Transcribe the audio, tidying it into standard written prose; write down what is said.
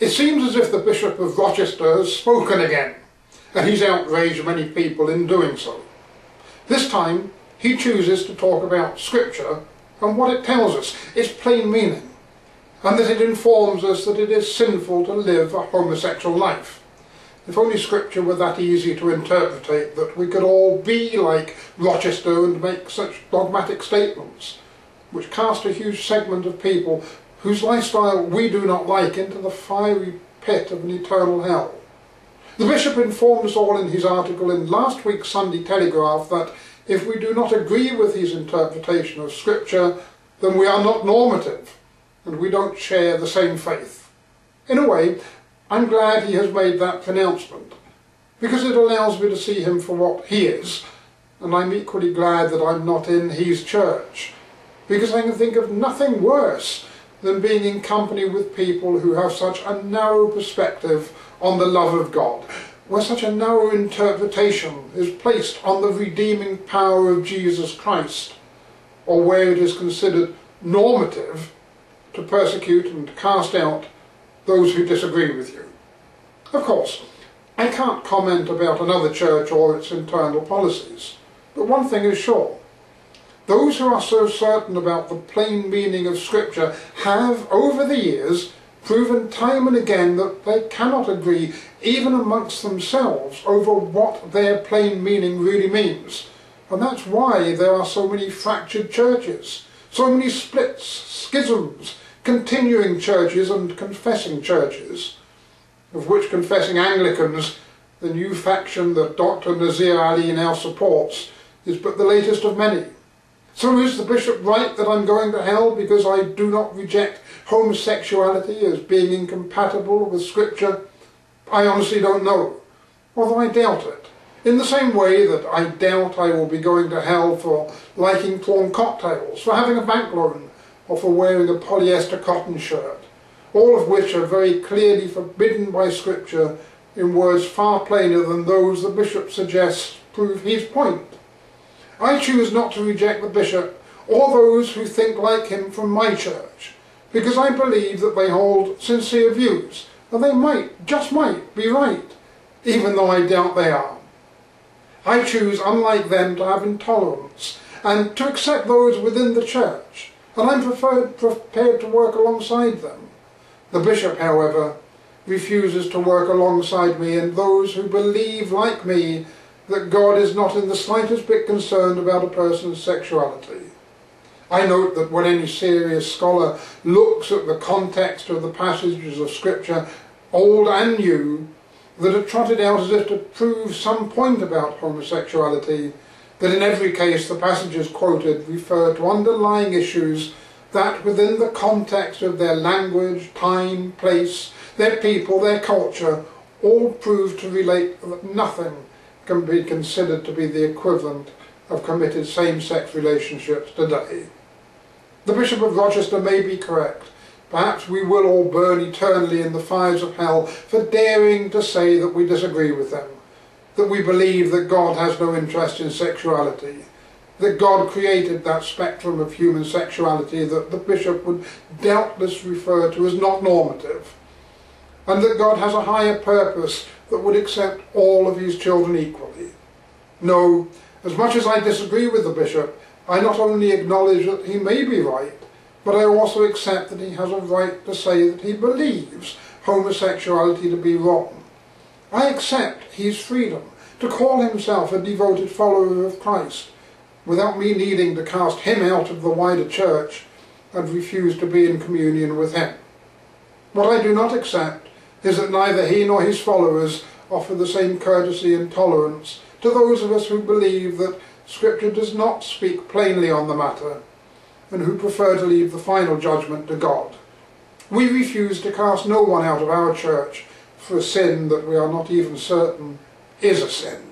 It seems as if the Bishop of Rochester has spoken again, and he's outraged many people in doing so. This time he chooses to talk about Scripture and what it tells us, its plain meaning, and that it informs us that it is sinful to live a homosexual life. If only Scripture were that easy to interpret that we could all be like Rochester and make such dogmatic statements, which cast a huge segment of people whose lifestyle we do not like into the fiery pit of an eternal hell. The Bishop informed us all in his article in last week's Sunday Telegraph that if we do not agree with his interpretation of Scripture, then we are not normative, and we don't share the same faith. In a way, I'm glad he has made that pronouncement, because it allows me to see him for what he is, and I'm equally glad that I'm not in his church, because I can think of nothing worse than being in company with people who have such a narrow perspective on the love of God, where such a narrow interpretation is placed on the redeeming power of Jesus Christ, or where it is considered normative to persecute and cast out those who disagree with you. Of course, I can't comment about another church or its internal policies, but one thing is sure. Those who are so certain about the plain meaning of Scripture have, over the years, proven time and again that they cannot agree, even amongst themselves, over what their plain meaning really means. And that's why there are so many fractured churches, so many splits, schisms, continuing churches and confessing churches, of which confessing Anglicans, the new faction that Dr. Nazir-ali now supports, is but the latest of many. So is the Bishop right that I'm going to hell because I do not reject homosexuality as being incompatible with Scripture? I honestly don't know, although I doubt it. In the same way that I doubt I will be going to hell for liking prawn cocktails, for having a bank loan, or for wearing a polyester cotton shirt, all of which are very clearly forbidden by Scripture in words far plainer than those the Bishop suggests prove his point. I choose not to reject the Bishop or those who think like him from my church, because I believe that they hold sincere views, and they might, just might, be right, even though I doubt they are. I choose, unlike them, to have intolerance, and to accept those within the church, and I'm prepared to work alongside them. The Bishop, however, refuses to work alongside me and those who believe, like me, that God is not in the slightest bit concerned about a person's sexuality. I note that when any serious scholar looks at the context of the passages of Scripture, old and new, that are trotted out as if to prove some point about homosexuality, that in every case the passages quoted refer to underlying issues that within the context of their language, time, place, their people, their culture, all prove to relate that nothing can be considered to be the equivalent of committed same-sex relationships today. The Bishop of Rochester may be correct. Perhaps we will all burn eternally in the fires of hell for daring to say that we disagree with them, that we believe that God has no interest in sexuality, that God created that spectrum of human sexuality that the Bishop would doubtless refer to as not normative, and that God has a higher purpose that would accept all of his children equally. No, as much as I disagree with the Bishop, I not only acknowledge that he may be right, but I also accept that he has a right to say that he believes homosexuality to be wrong. I accept his freedom to call himself a devoted follower of Christ, without me needing to cast him out of the wider church and refuse to be in communion with him. What I do not accept is that neither he nor his followers offer the same courtesy and tolerance to those of us who believe that Scripture does not speak plainly on the matter, and who prefer to leave the final judgment to God. We refuse to cast no one out of our church for a sin that we are not even certain is a sin.